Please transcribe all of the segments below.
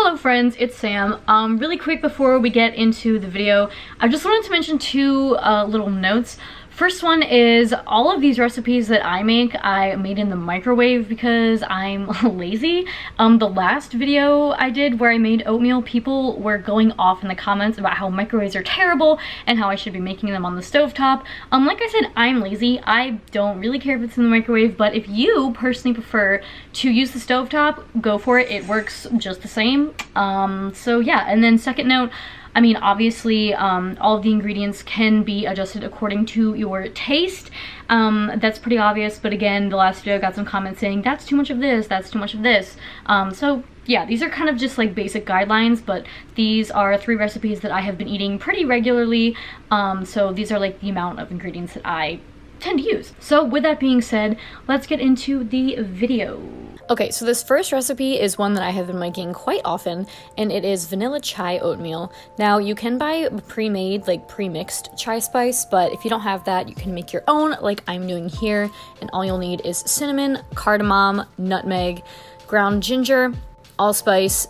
Hello friends, it's Sam. Really quick before we get into the video, I just wanted to mention two little notes. First one is all of these recipes that I made in the microwave because I'm lazy. The last video I did where I made oatmeal, people were going off in the comments about how microwaves are terrible and how I should be making them on the stovetop. Like I said, I'm lazy. I don't really care if it's in the microwave, but if you personally prefer to use the stovetop, go for it. It works just the same. So yeah, and then second note, I mean, obviously, all of the ingredients can be adjusted according to your taste. That's pretty obvious, but again, the last video I got some comments saying, that's too much of this, that's too much of this. So yeah, these are kind of just like basic guidelines, but these are 3 recipes that I have been eating pretty regularly. So these are like the amount of ingredients that I tend to use. So with that being said, let's get into the video. Okay, so this first recipe is one that I have been making quite often, and it is vanilla chai oatmeal. Now, you can buy pre-made, like pre-mixed chai spice, but if you don't have that, you can make your own, like I'm doing here, and all you'll need is cinnamon, cardamom, nutmeg, ground ginger, allspice,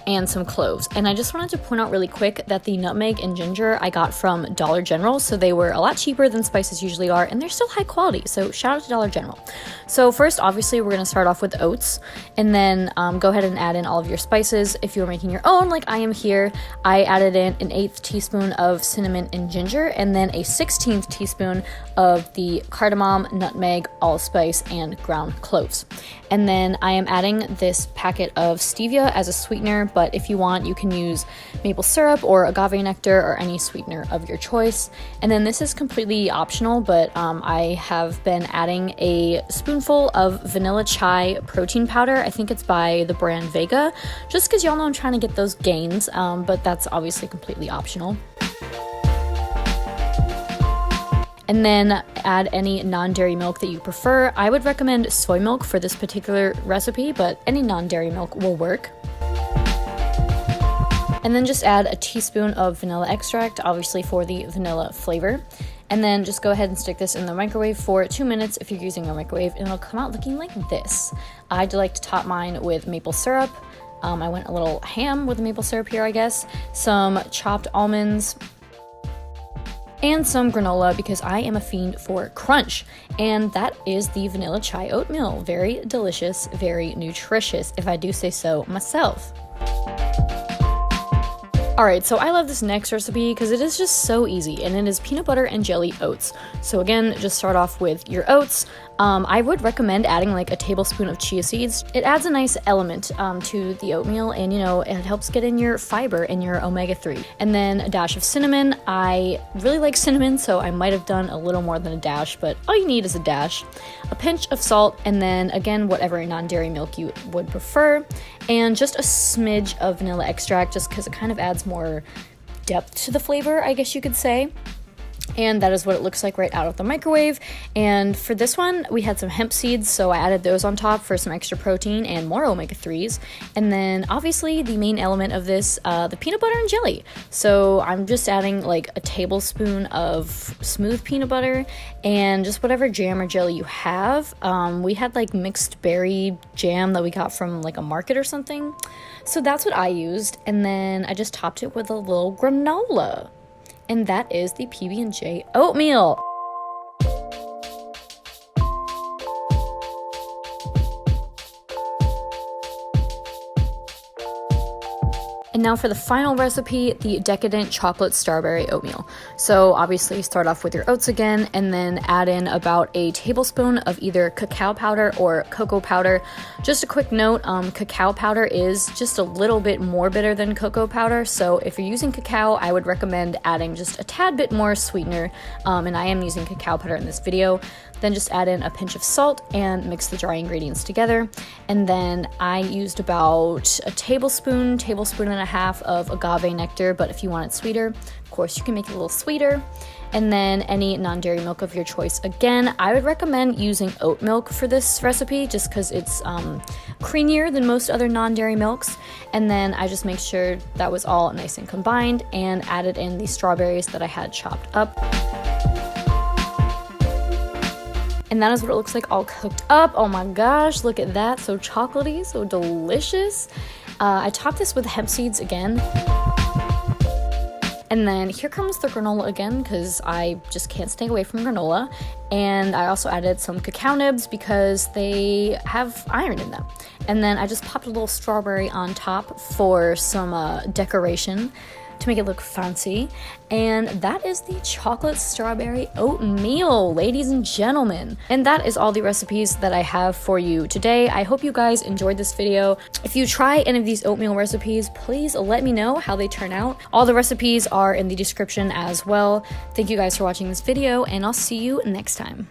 and some cloves. And I just wanted to point out really quick that the nutmeg and ginger I got from Dollar General, so they were a lot cheaper than spices usually are, and they're still high quality, so shout out to Dollar General. So first, obviously, we're gonna start off with oats, and then go ahead and add in all of your spices. If you're making your own, like I am here, I added in an 1/8 teaspoon of cinnamon and ginger, and then a 1/16 teaspoon of the cardamom, nutmeg, allspice, and ground cloves. And then I am adding this packet of stevia as a sweetener, but if you want, you can use maple syrup or agave nectar or any sweetener of your choice. And then this is completely optional, but I have been adding a spoonful of vanilla chai protein powder. I think it's by the brand Vega, just because y'all know I'm trying to get those gains, but that's obviously completely optional. And then add any non-dairy milk that you prefer. I would recommend soy milk for this particular recipe, but any non-dairy milk will work. And then just add a teaspoon of vanilla extract, obviously for the vanilla flavor. And then just go ahead and stick this in the microwave for 2 minutes if you're using a microwave, and it'll come out looking like this. I do like to top mine with maple syrup. I went a little ham with the maple syrup here, I guess. Some chopped almonds, and some granola because I am a fiend for crunch. And that is the vanilla chai oatmeal. Very delicious, very nutritious, if I do say so myself. Alright, so I love this next recipe because it is just so easy, and it is peanut butter and jelly oats. So again, just start off with your oats. I would recommend adding like a tablespoon of chia seeds. It adds a nice element to the oatmeal, and you know, it helps get in your fiber and your omega-3. And then a dash of cinnamon. I really like cinnamon, so I might have done a little more than a dash, but all you need is a dash. A pinch of salt, and then again, whatever non-dairy milk you would prefer. And just a smidge of vanilla extract, just because it kind of adds more depth to the flavor, I guess you could say. And that is what it looks like right out of the microwave. And for this one, we had some hemp seeds, so I added those on top for some extra protein and more omega-3s. And then obviously the main element of this, the peanut butter and jelly. So I'm just adding like a tablespoon of smooth peanut butter and just whatever jam or jelly you have. We had like mixed berry jam that we got from like a market or something. So that's what I used. And then I just topped it with a little granola. And that is the PB&J oatmeal. And now for the final recipe, the decadent chocolate strawberry oatmeal. So obviously start off with your oats again, and then add in about a tablespoon of either cacao powder or cocoa powder. Just a quick note, cacao powder is just a little bit more bitter than cocoa powder, so if you're using cacao, I would recommend adding just a tad bit more sweetener, and I am using cacao powder in this video. Then just add in a pinch of salt and mix the dry ingredients together. And then I used about a tablespoon and a half of agave nectar, but if you want it sweeter, of course you can make it a little sweeter. And then any non-dairy milk of your choice. Again, I would recommend using oat milk for this recipe just because it's creamier than most other non-dairy milks. And then I just make sure that was all nice and combined and added in the strawberries that I had chopped up. And that is what it looks like all cooked up. Oh my gosh, look at that. So chocolatey, so delicious. I topped this with hemp seeds again. And then here comes the granola again, because I just can't stay away from granola. And I also added some cacao nibs because they have iron in them. And then I just popped a little strawberry on top for some decoration to make it look fancy. And that is the chocolate strawberry oatmeal, ladies and gentlemen. And that is all the recipes that I have for you today. I hope you guys enjoyed this video. If you try any of these oatmeal recipes, please let me know how they turn out. All the recipes are in the description as well. Thank you guys for watching this video, and I'll see you next time.